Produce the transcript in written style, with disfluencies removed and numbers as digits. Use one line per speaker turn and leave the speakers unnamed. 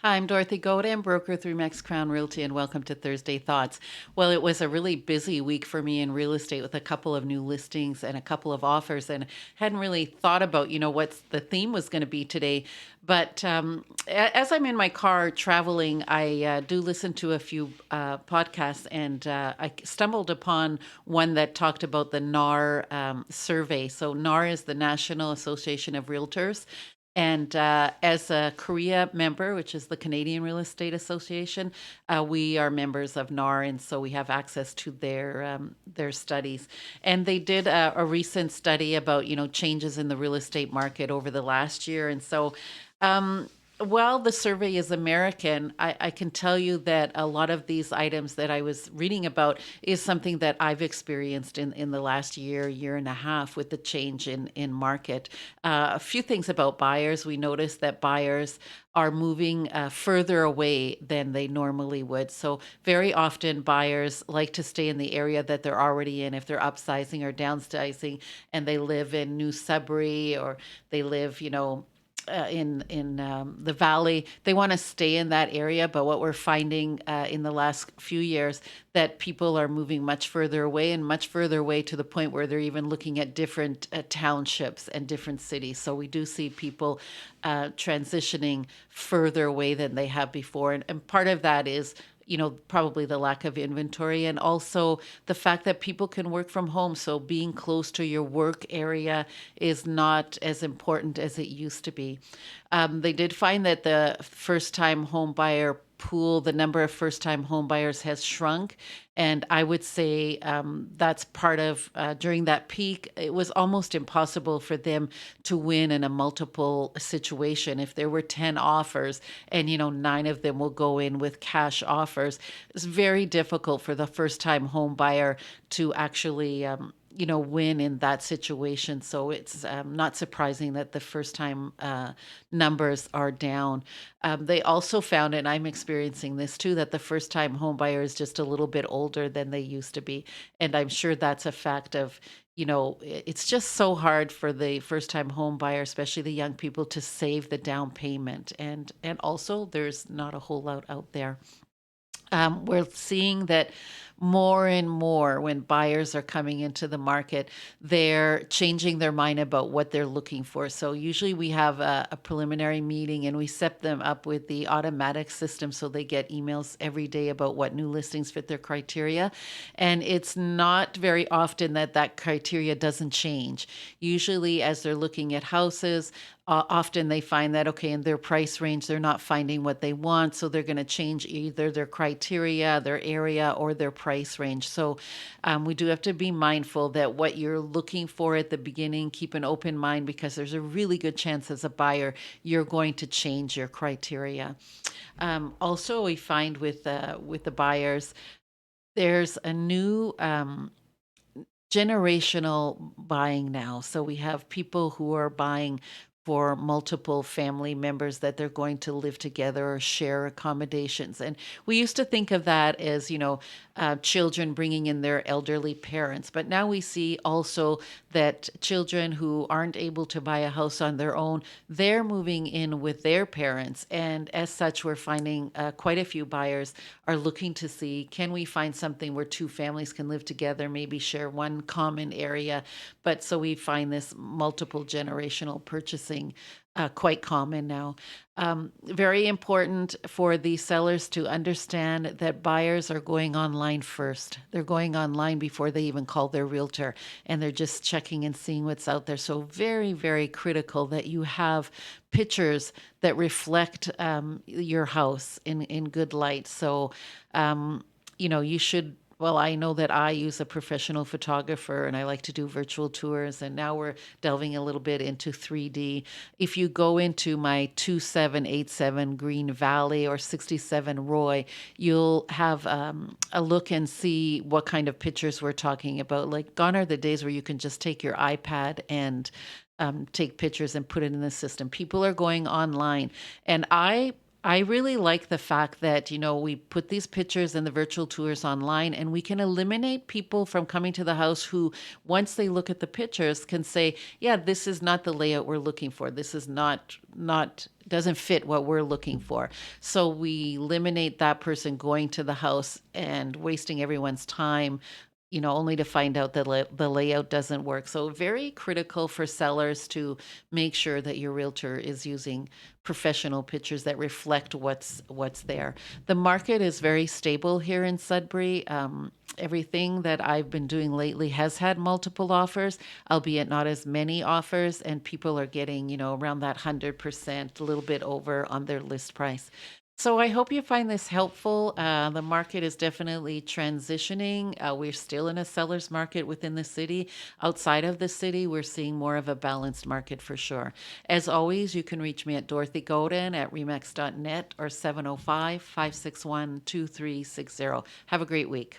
Hi, I'm Dorothy Godin, broker through Max Crown Realty, and welcome to Thursday Thoughts. Well, it was a really busy week for me in real estate with a couple of new listings and a couple of offers, and hadn't really thought about, what the theme was going to be today. But as I'm in my car traveling, I do listen to a few podcasts, and I stumbled upon one that talked about the NAR survey. So NAR is the National Association of Realtors. And as a Korea member, which is the Canadian Real Estate Association, we are members of NAR, and so we have access to their studies. And they did a recent study about changes in the real estate market over the last year, and so. Um, while the survey is American, I can tell you that a lot of these items that I was reading about is something that I've experienced in the last year and a half with the change in market. A few things about buyers. We noticed that buyers are moving further away than they normally would. So very often buyers like to stay in the area that they're already in if they're upsizing or downsizing and they live in New Sudbury or they live, in the valley. They want to stay in that area, but what we're finding in the last few years that people are moving much further away and much further away to the point where they're even looking at different townships and different cities. So we do see people transitioning further away than they have before, and part of that is probably the lack of inventory and also the fact that people can work from home. So being close to your work area is not as important as it used to be. They did find that the first time home buyer pool, the number of first time home buyers has shrunk. And I would say that's part of during that peak, it was almost impossible for them to win in a multiple situation. If there were 10 offers and, nine of them will go in with cash offers, it's very difficult for the first time home buyer to actually win in that situation. So it's not surprising that the first time numbers are down. They also found, and I'm experiencing this too, that the first time home buyer is just a little bit older than they used to be. And I'm sure that's a fact of, it's just so hard for the first time home buyer, especially the young people, to save the down payment. And also there's not a whole lot out there. We're seeing that more and more when buyers are coming into the market, they're changing their mind about what they're looking for. So usually we have a preliminary meeting and we set them up with the automatic system so they get emails every day about what new listings fit their criteria. And it's not very often that that criteria doesn't change. Usually as they're looking at houses, often they find that, okay, in their price range, they're not finding what they want. So they're going to change either their criteria, their area, or their price range. So we do have to be mindful that what you're looking for at the beginning, keep an open mind because there's a really good chance as a buyer, you're going to change your criteria. Also, we find with the buyers, there's a new generational buying now. So we have people who are buying for multiple family members that they're going to live together or share accommodations. And we used to think of that as, children bringing in their elderly parents. But now we see also that children who aren't able to buy a house on their own, they're moving in with their parents. And as such, we're finding quite a few buyers are looking to see, can we find something where two families can live together, maybe share one common area. But so we find this multiple generational purchasing quite common now. Very important for the sellers to understand that buyers are going online first. They're going online before they even call their realtor, and they're just checking and seeing what's out there. So very, very critical that you have pictures that reflect your house in good light. So, you should. Well, I know that I use a professional photographer and I like to do virtual tours. And now we're delving a little bit into 3D. If you go into my 2787 Green Valley or 67 Roy, you'll have a look and see what kind of pictures we're talking about. Like, gone are the days where you can just take your iPad and take pictures and put it in the system. People are going online. And I I really like the fact that, we put these pictures and the virtual tours online and we can eliminate people from coming to the house who, once they look at the pictures, can say, yeah, this is not the layout we're looking for. This is not doesn't fit what we're looking for. So we eliminate that person going to the house and wasting everyone's time, only to find out that the layout doesn't work. So very critical for sellers to make sure that your realtor is using professional pictures that reflect what's there. The market is very stable here in Sudbury. Everything that I've been doing lately has had multiple offers, albeit not as many offers, and people are getting, around that 100%, a little bit over on their list price. So I hope you find this helpful. The market is definitely transitioning. We're still in a seller's market within the city. Outside of the city, we're seeing more of a balanced market for sure. As always, you can reach me at Dorothy Godin at remax.net or 705-561-2360. Have a great week.